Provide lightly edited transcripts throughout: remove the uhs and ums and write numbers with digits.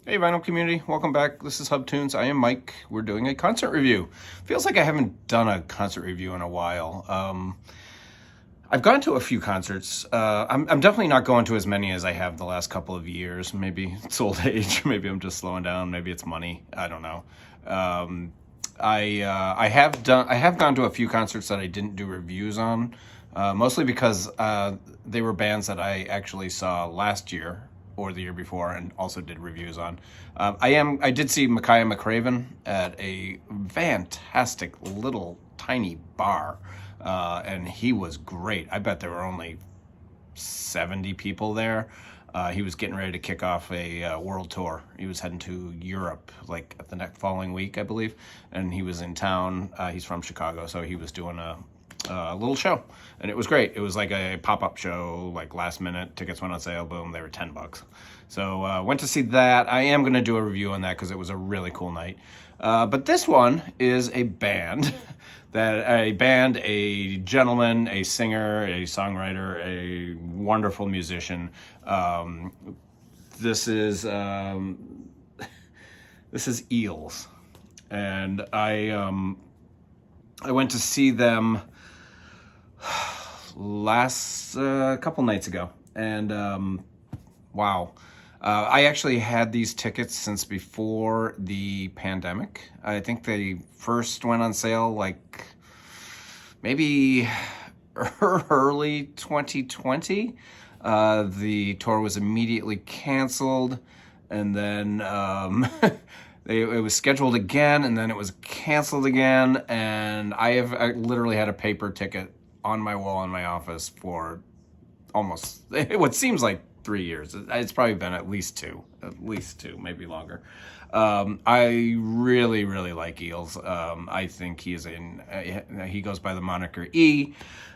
Hey vinyl community, welcome back. This is Hub Tunes. I am Mike. We're doing a concert review. Feels like I haven't done a concert review in a while. I've gone to a few concerts. I'm definitely not going to as many as I have the last couple of years. Maybe it's old age. Maybe I'm just slowing down. Maybe it's money. I don't know. I have gone to a few concerts that I didn't do reviews on, mostly because they were bands that I actually saw last year or the year before and also did reviews on. I did see Micaiah McCraven at a fantastic little tiny bar, and he was great. I bet there were only 70 people there. He was getting ready to kick off a world tour. He was heading to Europe like the next following week, I believe, and he was in town. He's from Chicago, so he was doing a little show, and it was great. It was like a pop-up show, like last minute. Tickets went on sale, boom, they were $10. So went to see that. I am going to do a review on that because it was a really cool night. But this one is a band a gentleman, a singer, a songwriter, a wonderful musician. This is Eels, and I went to see them last couple nights ago, and wow. I actually had these tickets since before the pandemic. I think they first went on sale like maybe early 2020. The tour was immediately canceled, and then it was scheduled again, and then it was canceled again, and I literally had a paper ticket on my wall in my office for almost what seems like 3 years. It's probably been at least two, maybe longer. I really, really like Eels. I think he goes by the moniker E.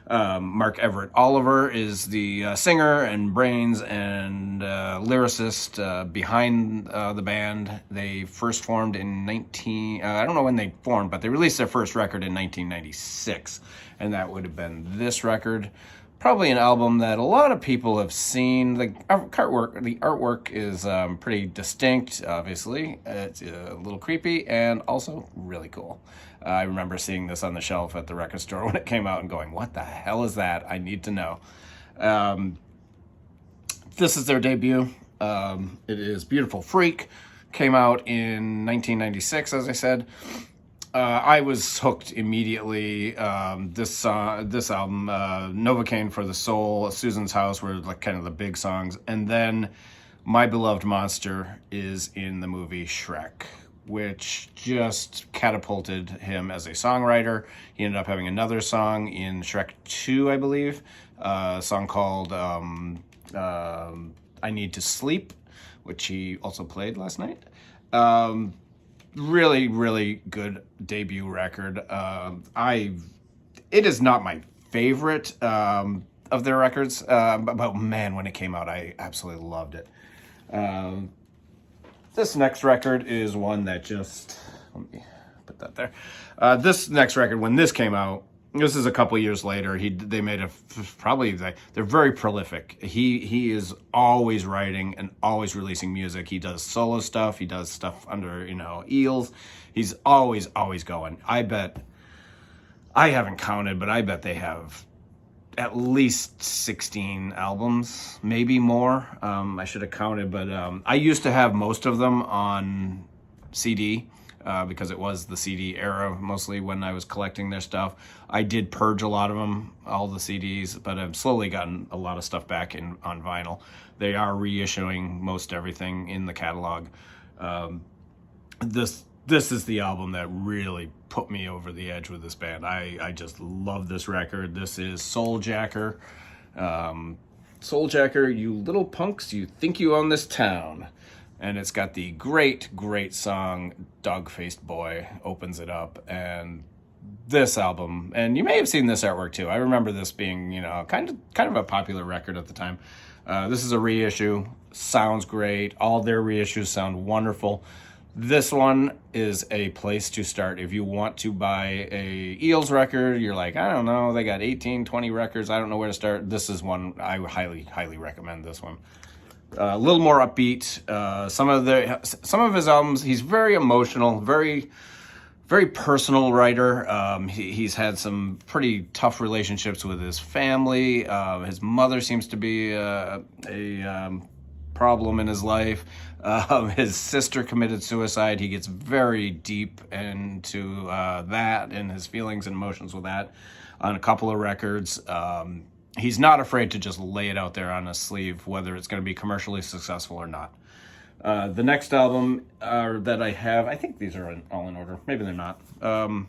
Mark Everett Oliver is the singer and brains and lyricist behind the band. They first formed in I don't know when they formed, but they released their first record in 1996, and that would have been this record. Probably an album that a lot of people have seen. The artwork is pretty distinct, obviously. It's a little creepy and also really cool. I remember seeing this on the shelf at the record store when it came out and going, what the hell is that? I need to know. This is their debut. It is Beautiful Freak. Came out in 1996, as I said. I was hooked immediately. This album, Novocaine for the Soul, Susan's House were like kind of the big songs. And then My Beloved Monster is in the movie Shrek, which just catapulted him as a songwriter. He ended up having another song in Shrek 2, I believe, a song called I Need to Sleep, which he also played last night. Really, really good debut record. It is not my favorite of their records, but man, when it came out, I absolutely loved it. This next record is one that let me put that there. This next record, when this came out, this is a couple years later. They made they're very prolific. He is always writing and always releasing music. He does solo stuff. He does stuff under Eels. He's always going. I haven't counted, but I bet they have at least 16 albums, maybe more. I should have counted, but I used to have most of them on CD. Because it was the CD era, mostly when I was collecting their stuff. I did purge a lot of them, all the CDs, but I've slowly gotten a lot of stuff back on vinyl. They are reissuing most everything in the catalog. This is the album that really put me over the edge with this band. I just love this record. This is Souljacker. Souljacker, you little punks, you think you own this town. And it's got the great, great song, Dog-Faced Boy, opens it up. And this album, and you may have seen this artwork too. I remember this being, kind of a popular record at the time. This is a reissue, sounds great. All their reissues sound wonderful. This one is a place to start. If you want to buy a Eels record, you're like, I don't know, they got 18, 20 records, I don't know where to start. This is one, I would highly, highly recommend this one. A little more upbeat. Some of his albums, he's very emotional, very personal writer. He's had some pretty tough relationships with his family. His mother seems to be a problem in his life. His sister committed suicide. He gets very deep into that and his feelings and emotions with that on a couple of records. He's not afraid to just lay it out there on a sleeve, whether it's going to be commercially successful or not. The next album that I have, I think these are all in order. Maybe they're not. I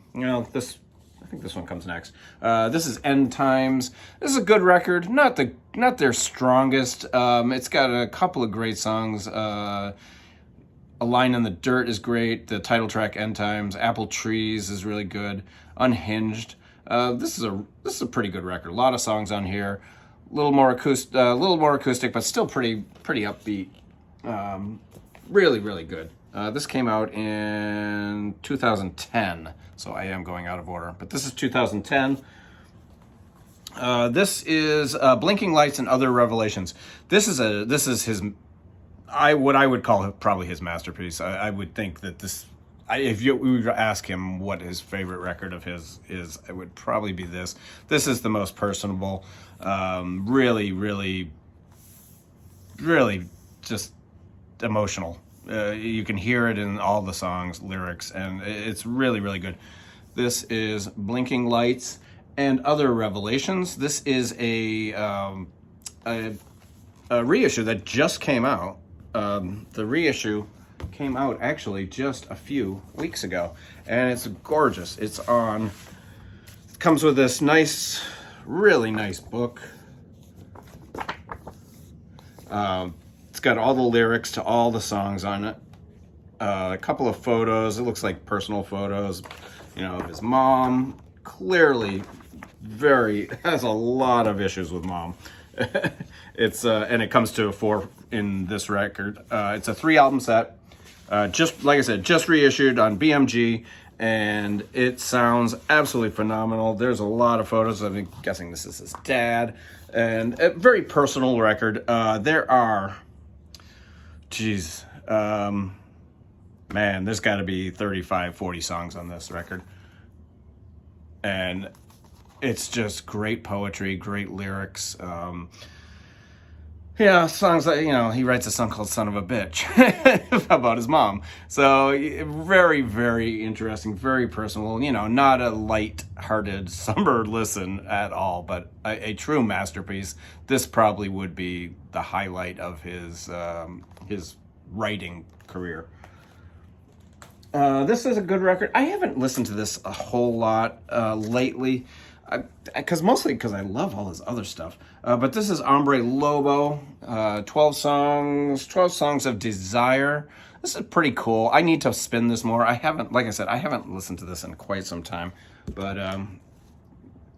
think this one comes next. This is End Times. This is a good record. Not their strongest. It's got a couple of great songs. A Line in the Dirt is great. The title track, End Times. Apple Trees is really good. Unhinged. This is a pretty good record. A lot of songs on here. A little more acoustic, but still pretty upbeat. Really, really good. This came out in 2010, so I am going out of order. But this is 2010. This is Blinking Lights and Other Revelations. This is his, what I would call probably his masterpiece. I would think that this, if we would ask him what his favorite record of his is, it would probably be this. This is the most personable. Really, really, really just emotional. You can hear it in all the songs, lyrics, and it's really, really good. This is Blinking Lights and Other Revelations. This is a reissue that just came out. The reissue came out actually just a few weeks ago, and it's gorgeous. It comes with this nice, really nice book. It's got all the lyrics to all the songs on it. A couple of photos. It looks like personal photos, of his mom. Clearly, has a lot of issues with mom. It's and it comes to a 4 in this record. It's a 3-album set. Just like I said, just reissued on BMG, and it sounds absolutely phenomenal. There's a lot of photos. I'm guessing this is his dad, and a very personal record. There are. Jeez, man, there's got to be 35, 40 songs on this record. And it's just great poetry, great lyrics. Songs that, he writes a song called Son of a Bitch about his mom. So very, very interesting, very personal, not a light-hearted summer listen at all, but a true masterpiece. This probably would be the highlight of his writing career. This is a good record. I haven't listened to this a whole lot lately, mostly because I love all his other stuff. But this is Ombre Lobo, 12 songs of desire. This is pretty cool. I need to spin this more. I haven't listened to this in quite some time. But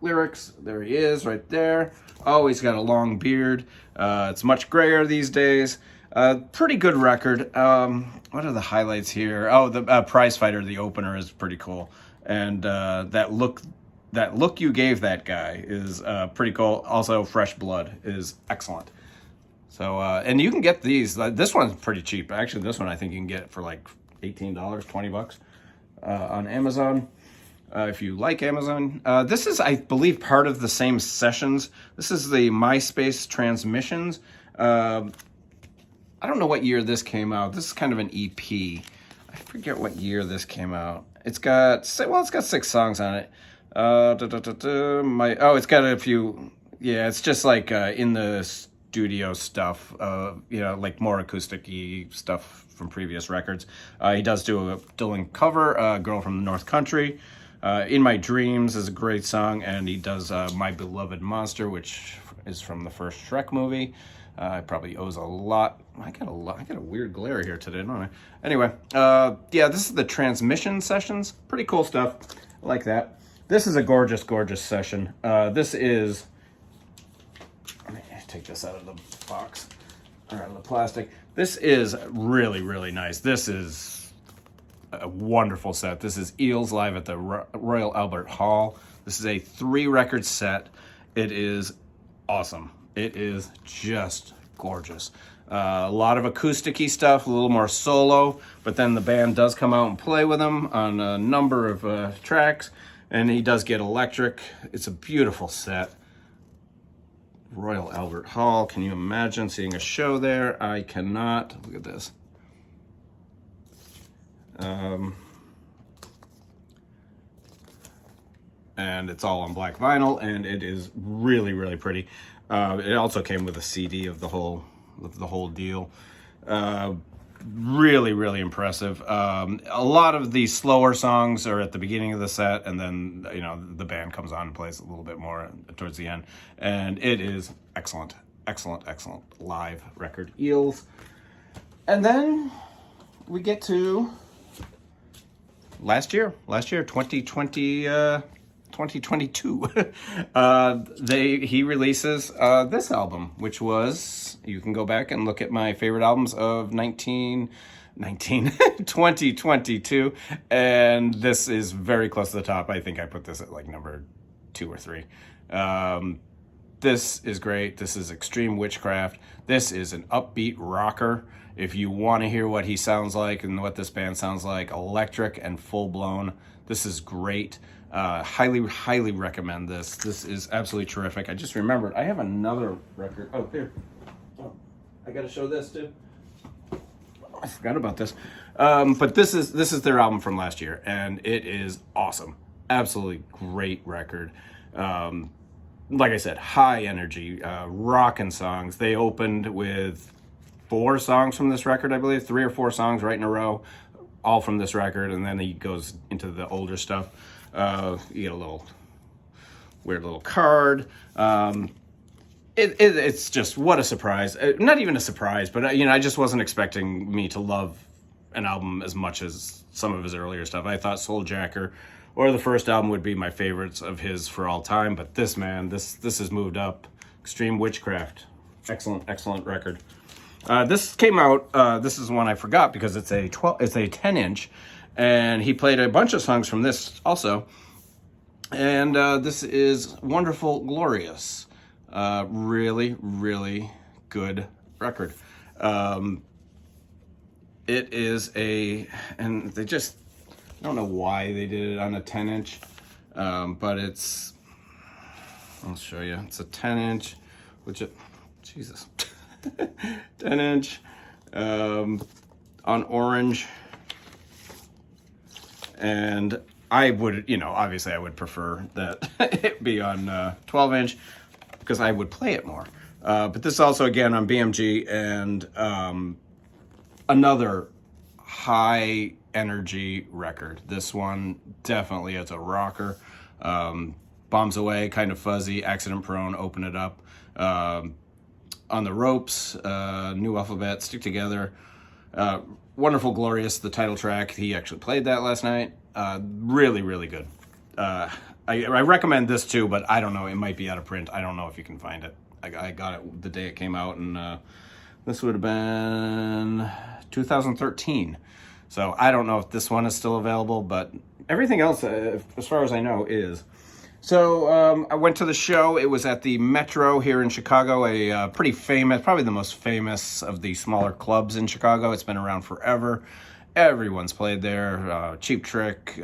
lyrics, there he is right there. Oh, he's got a long beard. It's much grayer these days. Pretty good record. What are the highlights here? Oh, the Prize Fighter, the opener, is pretty cool. And that look you gave that guy is pretty cool. Also, Fresh Blood is excellent. So, and you can get these. This one's pretty cheap. Actually, this one I think you can get for like $18, $20 on Amazon. If you like Amazon. This is, I believe, part of the same sessions. This is the MySpace Transmissions. I don't know what year this came out. This is kind of an EP. I forget what year this came out. It's got 6 songs on it. It's got a few. Yeah, it's just like in the studio stuff. Like more acoustic-y stuff from previous records. He does do a Dylan cover, "Girl from the North Country." "In My Dreams" is a great song, and he does "My Beloved Monster," which is from the first Shrek movie. I probably owes a lot. I got a weird glare here today, don't I? Anyway, this is the Transmission Sessions. Pretty cool stuff. I like that. This is a gorgeous, gorgeous session. This is. Let me take this out of the box, or out of the plastic. This is really, really nice. This is a wonderful set. This is Eels live at the Royal Albert Hall. This is a 3-record set. It is awesome. It is just gorgeous. A lot of acoustic-y stuff, a little more solo, but then the band does come out and play with him on a number of tracks, and he does get electric. It's a beautiful set. Royal Albert Hall, can you imagine seeing a show there? I cannot. Look at this. And it's all on black vinyl, and it is really, really pretty. It also came with a CD of the whole deal. Really, really impressive. A lot of the slower songs are at the beginning of the set, and then the band comes on and plays a little bit more towards the end, and it is excellent, excellent, excellent live record. Eels. And then we get to last year, 2020. 2022. He releases this album, which was, you can go back and look at my favorite albums of 2022, and this is very close to the top. I think I put this at like number 2 or 3. This is great. This is Extreme Witchcraft. This is an upbeat rocker. If you want to hear what he sounds like and what this band sounds like, electric and full-blown, this is great. Highly, highly recommend this. This is absolutely terrific. I just remembered I have another record. Oh, here. Oh, I got to show this too. I forgot about this. But this is their album from last year, and it is awesome. Absolutely great record. Like I said, high energy, rockin' songs. They opened with 4 songs from this record, I believe, 3 or 4 songs right in a row, all from this record, and then he goes into the older stuff. You get a little weird little card. It's just, what a surprise. Not even a surprise, but I just wasn't expecting me to love an album as much as some of his earlier stuff. I thought Souljacker or the first album would be my favorites of his for all time, but this has moved up. Extreme Witchcraft, excellent, excellent record. This came out. This is one I forgot because it's a 10-inch. And he played a bunch of songs from this also. And this is Wonderful Glorious. Really, really good record. It is and they just, I don't know why they did it on a 10-inch, but I'll show you. It's a 10-inch, Jesus, 10-inch on orange. And I would, obviously I would prefer that it be on 12-inch because I would play it more. But this also, again, on BMG, and another high energy record. This one definitely is a rocker. Bombs Away, Kind of Fuzzy, Accident Prone, Open It Up. On the Ropes, New Alphabet, Stick Together. Wonderful Glorious, the title track. He actually played that last night. Really, really good. I recommend this too, but I don't know. It might be out of print. I don't know if you can find it. I got it the day it came out, and this would have been 2013. So I don't know if this one is still available, but everything else, as far as I know, is. So I went to the show. It was at the Metro here in Chicago, a pretty famous, probably the most famous of the smaller clubs in Chicago. It's been around forever. Everyone's played there. Cheap Trick,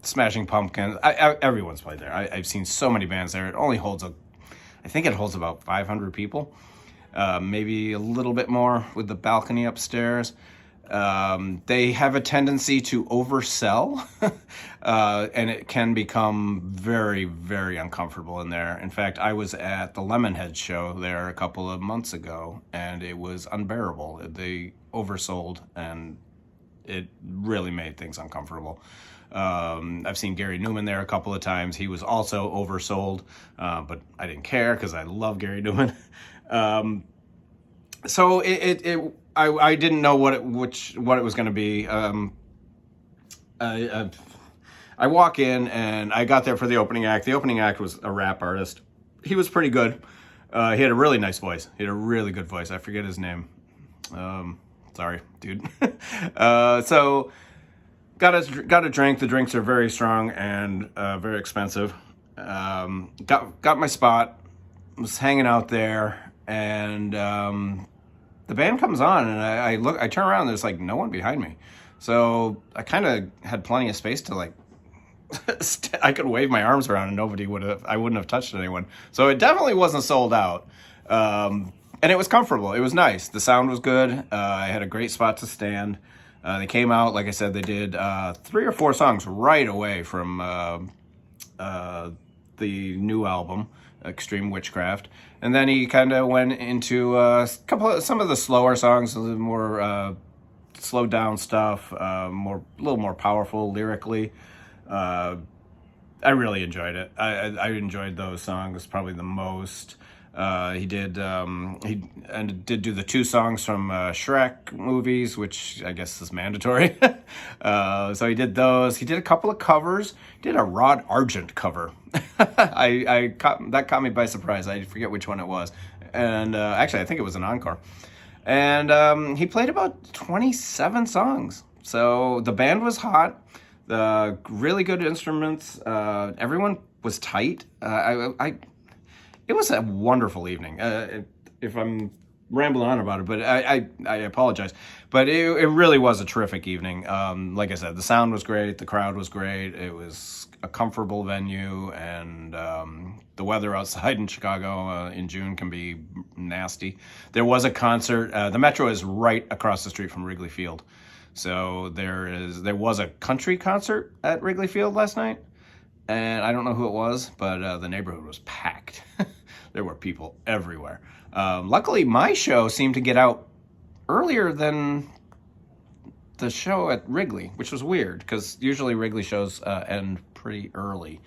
Smashing Pumpkins. Everyone's played there. I've seen so many bands there. It only holds I think it holds about 500 people, maybe a little bit more with the balcony upstairs. They have a tendency to oversell, and it can become very, very uncomfortable in there. In fact, I was at the Lemonhead show there a couple of months ago, and it was unbearable. They oversold, and it really made things uncomfortable. I've seen Gary Newman there a couple of times. He was also oversold, but I didn't care because I love Gary Newman. So I didn't know what it was going to be. I walk in, and I got there for the opening act. The opening act was a rap artist. He was pretty good. He had a really nice voice. He had a really good voice. I forget his name. Sorry, dude. So got a drink. The drinks are very strong and very expensive. Got my spot. Was hanging out there, and the band comes on, and I turn around, and there's like no one behind me. So I kind of had plenty of space to like, I could wave my arms around and I wouldn't have touched anyone. So it definitely wasn't sold out. And it was comfortable. It was nice. The sound was good. I had a great spot to stand. They came out, like I said, they did 3 or 4 songs right away from the new album, Extreme Witchcraft. And then he kind of went into some of the slower songs, a little more slowed down stuff, a little more powerful lyrically. I really enjoyed it. I enjoyed those songs probably the most. He did do the 2 songs from Shrek movies, which I guess is mandatory. So he did those. He did a couple of covers. He did a Rod Argent cover. That caught me by surprise. I forget which one it was. And actually, I think it was an encore. And he played about 27 songs. So the band was hot. The really good instruments. Everyone was tight. It was a wonderful evening. If I'm rambling on about it, but I apologize. But it really was a terrific evening. Like I said, the sound was great. The crowd was great. It was a comfortable venue, and the weather outside in Chicago in June can be nasty. There was a concert. The Metro is right across the street from Wrigley Field. So there was a country concert at Wrigley Field last night. And I don't know who it was, but the neighborhood was packed. There were people everywhere. Luckily, my show seemed to get out earlier than the show at Wrigley, which was weird, because usually Wrigley shows end pretty early.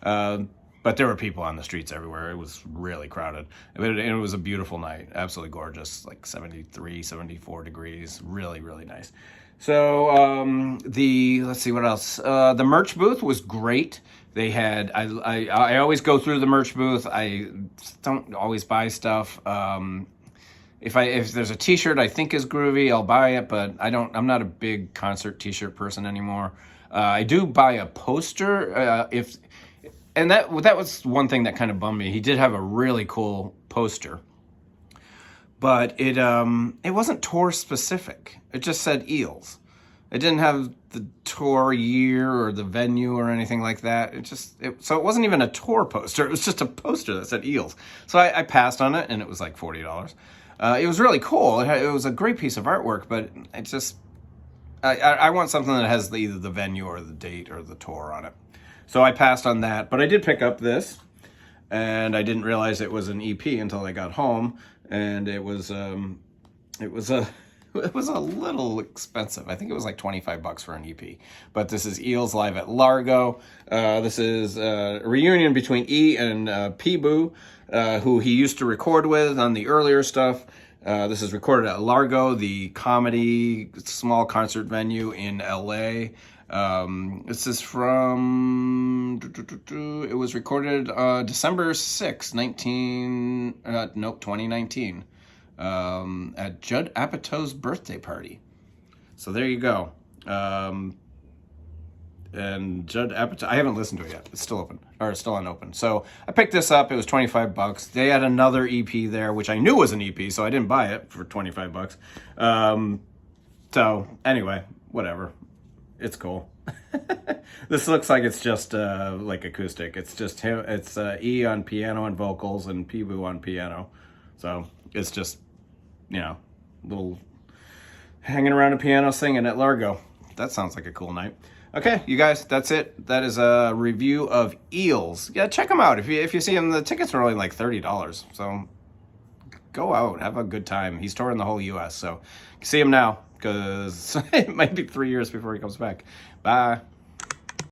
But there were people on the streets everywhere. It was really crowded. It was a beautiful night. Absolutely gorgeous, like 73, 74 degrees. Really, really nice. So let's see what else. The merch booth was great. They had, I always go through the merch booth. I don't always buy stuff. If there's a t-shirt I think is groovy, I'll buy it, but I'm not a big concert t-shirt person anymore. I do buy a poster, and that was one thing that kind of bummed me. He did have a really cool poster, but it wasn't tour specific. It just said Eels. It didn't have the tour year or the venue or anything like that. So it wasn't even a tour poster. It was just a poster that said Eels. So I passed on it, and it was like $40. It was really cool. It was a great piece of artwork, but it just, I want something that has either the venue or the date or the tour on it. So I passed on that, but I did pick up this, and I didn't realize it was an EP until I got home, and it was a little expensive. I think it was like $25 for an EP. But this is Eels live at Largo. This is a reunion between E and Peeboo, who he used to record with on the earlier stuff. This is recorded at Largo, the comedy small concert venue in LA. This is from, it was recorded December 6, 2019. At Judd Apatow's birthday party. So there you go. And Judd Apatow, I haven't listened to it yet. It's still open, or still unopened. So I picked this up. It was $25. They had another EP there, which I knew was an EP, so I didn't buy it for $25. So anyway, whatever. It's cool. This looks like it's just like acoustic. It's just him. It's E on piano and vocals and Peeboo on piano. So it's just, little hanging around a piano singing at Largo. That sounds like a cool night. Okay, you guys, that's it. That is a review of Eels. Yeah, check them out. If you see them, the tickets are only like $30. So go out, have a good time. He's touring the whole U.S., so see him now, because it might be 3 years before he comes back. Bye.